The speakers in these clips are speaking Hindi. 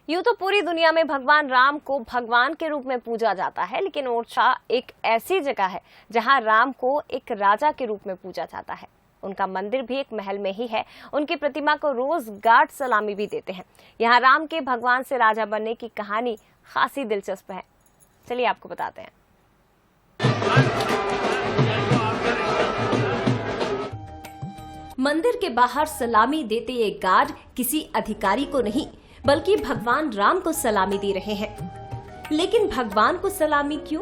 यूं तो पूरी दुनिया में भगवान राम को भगवान के रूप में पूजा जाता है, लेकिन ओरछा एक ऐसी जगह है जहां राम को एक राजा के रूप में पूजा जाता है। उनका मंदिर भी एक महल में ही है। उनकी प्रतिमा को रोज गार्ड सलामी भी देते हैं। यहाँ राम के भगवान से राजा बनने की कहानी खासी दिलचस्प है। चलिए आपको बताते हैं। मंदिर के बाहर सलामी देते ये गार्ड किसी अधिकारी को नहीं बल्कि भगवान राम को सलामी दे रहे हैं। लेकिन भगवान को सलामी क्यों?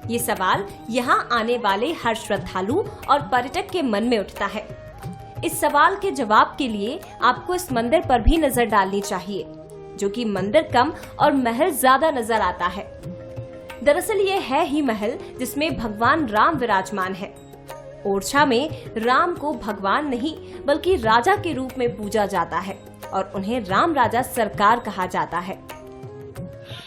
ये सवाल यहाँ आने वाले हर श्रद्धालु और पर्यटक के मन में उठता है। इस सवाल के जवाब के लिए आपको इस मंदिर पर भी नजर डालनी चाहिए, जो कि मंदिर कम और महल ज्यादा नजर आता है। दरअसल ये है ही महल जिसमें भगवान राम विराजमान है। ओरछा में राम को भगवान नहीं बल्कि राजा के रूप में पूजा जाता है और उन्हें राम राजा सरकार कहा जाता है।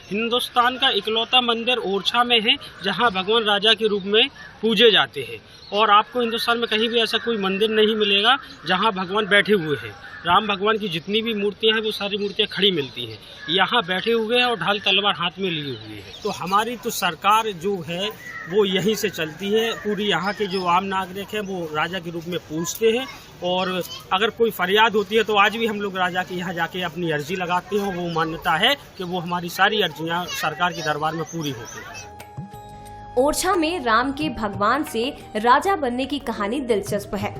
हिंदुस्तान का इकलौता मंदिर ओरछा में है जहां भगवान राजा के रूप में पूजे जाते हैं, और आपको हिंदुस्तान में कहीं भी ऐसा कोई मंदिर नहीं मिलेगा जहां भगवान बैठे हुए हैं। राम भगवान की जितनी भी मूर्तियां हैं वो सारी मूर्तियां खड़ी मिलती हैं, यहाँ बैठे हुए हैं और ढाल तलवार हाथ में लिए हुए हैं। तो हमारी तो सरकार जो है वो यहीं से चलती है। पूरी यहाँ के जो आम नागरिक हैं वो राजा के रूप में पूजते हैं, और अगर कोई फरियाद होती है तो आज भी हम लोग राजा के यहाँ जाके अपनी अर्जी लगाते हैं। वो मान्यता है कि वो हमारी सारी अर्जियां सरकार के दरबार में पूरी होती हैं। ओरछा में राम के भगवान से राजा बनने की कहानी दिलचस्प है।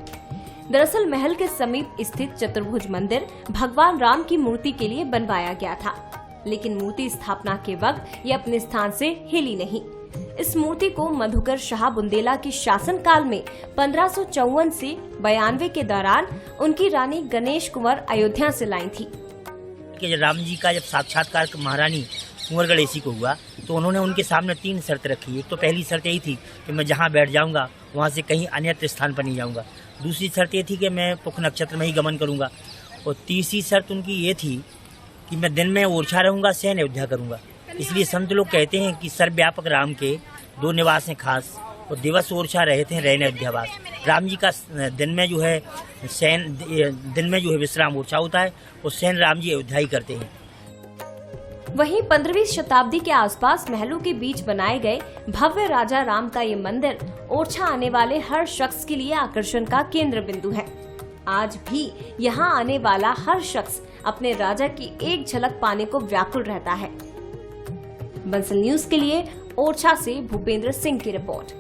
दरअसल महल के समीप स्थित चतुर्भुज मंदिर भगवान राम की मूर्ति के लिए बनवाया गया था, लेकिन मूर्ति स्थापना के वक्त ये अपने स्थान से हिली नहीं। इस मूर्ति को मधुकर शाह बुंदेला के शासनकाल में 1554 से 92 के दौरान उनकी रानी गणेश कुंवर अयोध्या से लाई थी। राम जी का जब साक्षात्कार महारानी कुंवर गणेशी को हुआ तो उन्होंने उनके सामने 3 शर्त रखी। एक तो पहली शर्त यही थी कि मैं जहाँ बैठ जाऊंगा वहाँ से कहीं अन्यत्र स्थान पर नहीं जाऊंगा। दूसरी शर्त ये थी कि मैं पुख नक्षत्र में ही गमन करूंगा, और तीसरी शर्त उनकी ये थी कि मैं दिन में ओरछा रहूंगा, शयन अयोध्या करूंगा। इसलिए संत लोग कहते हैं कि सर्वव्यापक राम के 2 निवास हैं खास, और दिवस ओरछा रहते हैं, रहने अयोध्यावास। राम जी का दिन में जो है शयन, दिन में जो है विश्राम ओरछा होता है, और शयन राम जी अयोध्या ही करते हैं। वहीं 15वीं शताब्दी के आसपास महलों के बीच बनाए गए भव्य राजा राम का ये मंदिर ओरछा आने वाले हर शख्स के लिए आकर्षण का केंद्र बिंदु है। आज भी यहाँ आने वाला हर शख्स अपने राजा की एक झलक पाने को व्याकुल रहता है। बंसल न्यूज के लिए ओरछा से भूपेंद्र सिंह की रिपोर्ट।